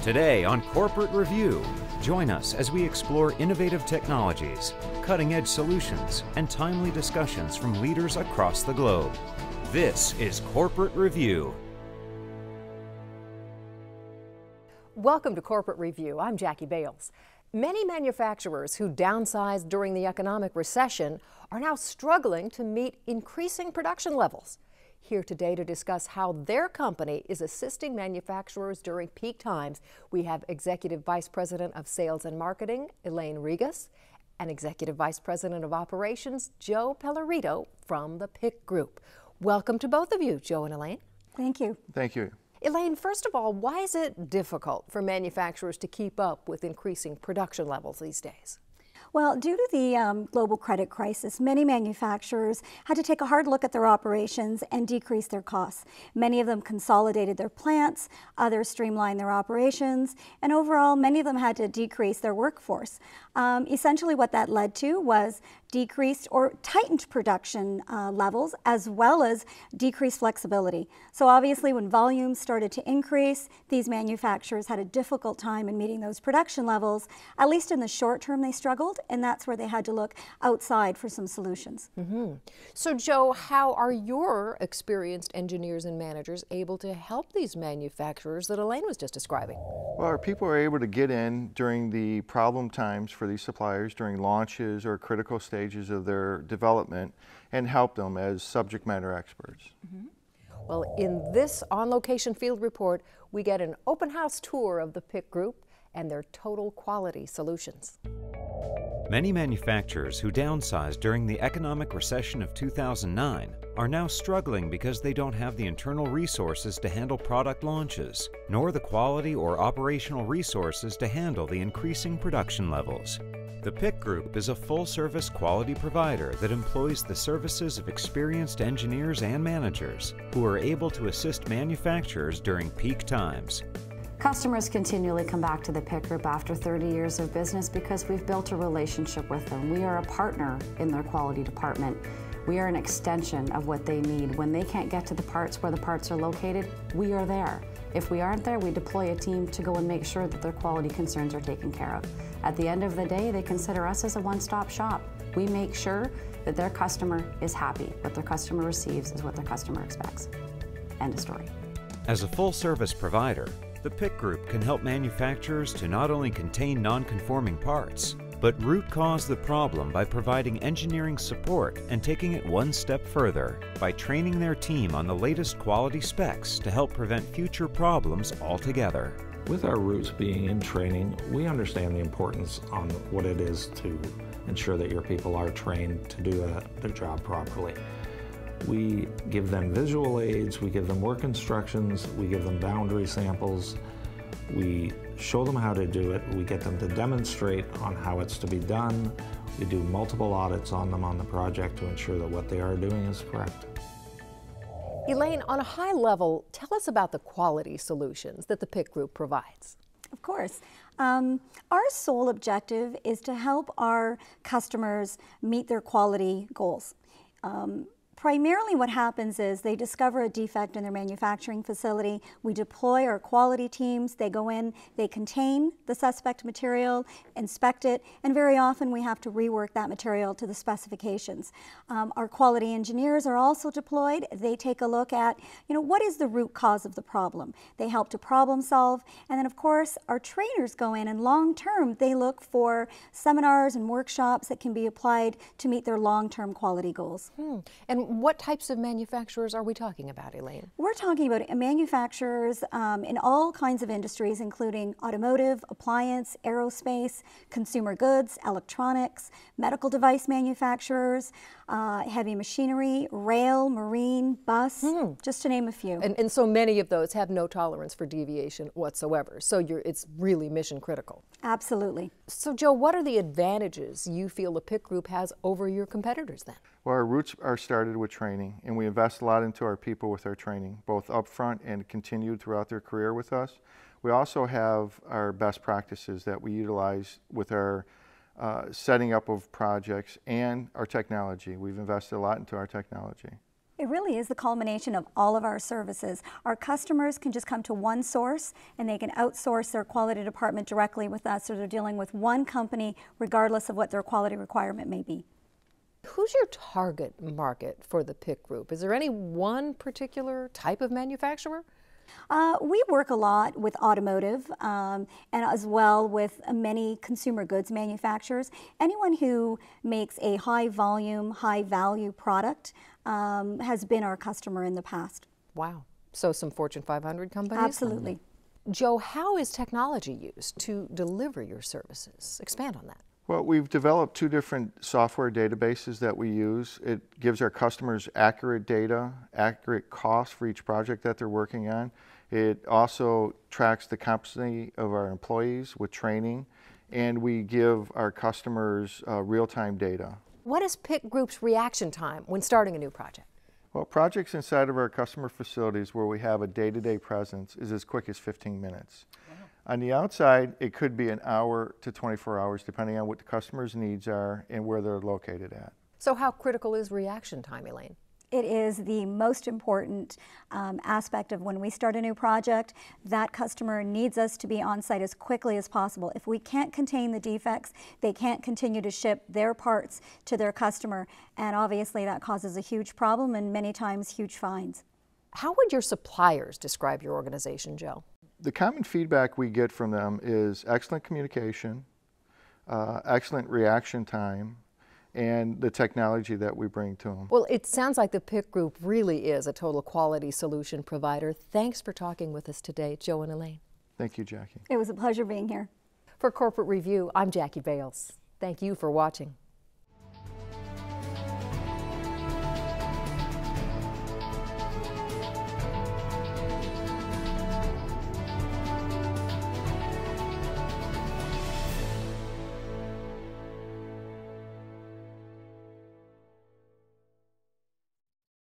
Today on Corporate Review, join us as we explore innovative technologies, cutting-edge solutions, and timely discussions from leaders across the globe. This is Corporate Review. Welcome to Corporate Review. I'm Jackie Bales. Many manufacturers who downsized during the economic recession are now struggling to meet increasing production levels. Here today to discuss how their company is assisting manufacturers during peak times, we have Executive Vice President of Sales and Marketing, Elaine Regas, and Executive Vice President of Operations, Joe Pellerito from the PIC Group. Welcome to both of you, Joe and Elaine. Thank you. Thank you. Elaine, first of all, why is it difficult for manufacturers to keep up with increasing production levels these days? Well, due to the global credit crisis, many manufacturers had to take a hard look at their operations and decrease their costs. Many of them consolidated their plants, others streamlined their operations, and overall, many of them had to decrease their workforce. Essentially, what that led to was decreased or tightened production levels, as well as decreased flexibility. So obviously, when volumes started to increase, these manufacturers had a difficult time in meeting those production levels. At least in the short term, they struggled, and that's where they had to look outside for some solutions. So Joe, how are your experienced engineers and managers able to help these manufacturers that Elaine was just describing? Well, our people are able to get in during the problem times for these suppliers, during launches or critical stages of their development, and help them as subject matter experts. Well, in this on-location field report, we get an open house tour of the PIC Group and their total quality solutions. Many manufacturers who downsized during the economic recession of 2009 are now struggling because they don't have the internal resources to handle product launches, nor the quality or operational resources to handle the increasing production levels. The PIC Group is a full-service quality provider that employs the services of experienced engineers and managers who are able to assist manufacturers during peak times. Customers continually come back to the PIC Group after 30 years of business because we've built a relationship with them. We are a partner in their quality department. We are an extension of what they need. When they can't get to the parts where the parts are located, we are there. If we aren't there, we deploy a team to go and make sure that their quality concerns are taken care of. At the end of the day, they consider us as a one-stop shop. We make sure that their customer is happy. What their customer receives is what their customer expects. End of story. As a full-service provider, the PIC Group can help manufacturers to not only contain non-conforming parts, but root cause the problem by providing engineering support and taking it one step further by training their team on the latest quality specs to help prevent future problems altogether. With our roots being in training, we understand the importance on what it is to ensure that your people are trained to do their job properly. We give them visual aids, we give them work instructions, we give them boundary samples, we show them how to do it, we get them to demonstrate on how it's to be done, we do multiple audits on them on the project to ensure that what they are doing is correct. Elaine, on a high level, tell us about the quality solutions that the PIC Group provides. Of course. Our sole objective is to help our customers meet their quality goals. Primarily what happens is they discover a defect in their manufacturing facility. We deploy our quality teams. They go in, they contain the suspect material, inspect it, and very often we have to rework that material to the specifications. Our quality engineers are also deployed. They take a look at, what is the root cause of the problem? They help to problem solve. And then of course, our trainers go in and long term, they look for seminars and workshops that can be applied to meet their long-term quality goals. And what types of manufacturers are we talking about, Elaine? We're talking about manufacturers in all kinds of industries, including automotive, appliance, aerospace, consumer goods, electronics, medical device manufacturers, heavy machinery, rail, marine, bus, just to name a few. And so many of those have no tolerance for deviation whatsoever. So it's really mission critical. Absolutely. So Joe, what are the advantages you feel the PIC Group has over your competitors then? Well, our roots are started with training, and we invest a lot into our people with our training, both upfront and continued throughout their career with us. We also have our best practices that we utilize with our setting up of projects and our technology. We've invested a lot into our technology. It really is the culmination of all of our services. Our customers can just come to one source and they can outsource their quality department directly with us, so they're dealing with one company regardless of what their quality requirement may be. Who's your target market for the PIC Group? Is there any one particular type of manufacturer? We work a lot with automotive and as well with many consumer goods manufacturers. Anyone who makes a high volume, high value product has been our customer in the past. Wow. So some Fortune 500 companies? Absolutely. Joe, how is technology used to deliver your services? Expand on that. Well, we've developed 2 different software databases that we use. It gives our customers accurate data, accurate costs for each project that they're working on. It also tracks the competency of our employees with training, and we give our customers real-time data. What is PIC Group's reaction time when starting a new project? Well, projects inside of our customer facilities where we have a day-to-day presence is as quick as 15 minutes. On the outside, it could be an hour to 24 hours, depending on what the customer's needs are and where they're located at. So how critical is reaction time, Elaine? It is the most important aspect of when we start a new project. That customer needs us to be on site as quickly as possible. If we can't contain the defects, they can't continue to ship their parts to their customer, and obviously that causes a huge problem and many times huge fines. How would your suppliers describe your organization, Joe? The common feedback we get from them is excellent communication, excellent reaction time, and the technology that we bring to them. Well, it sounds like the PIC Group really is a total quality solution provider. Thanks for talking with us today, Joe and Elaine. Thank you, Jackie. It was a pleasure being here. For Corporate Review, I'm Jackie Bales. Thank you for watching.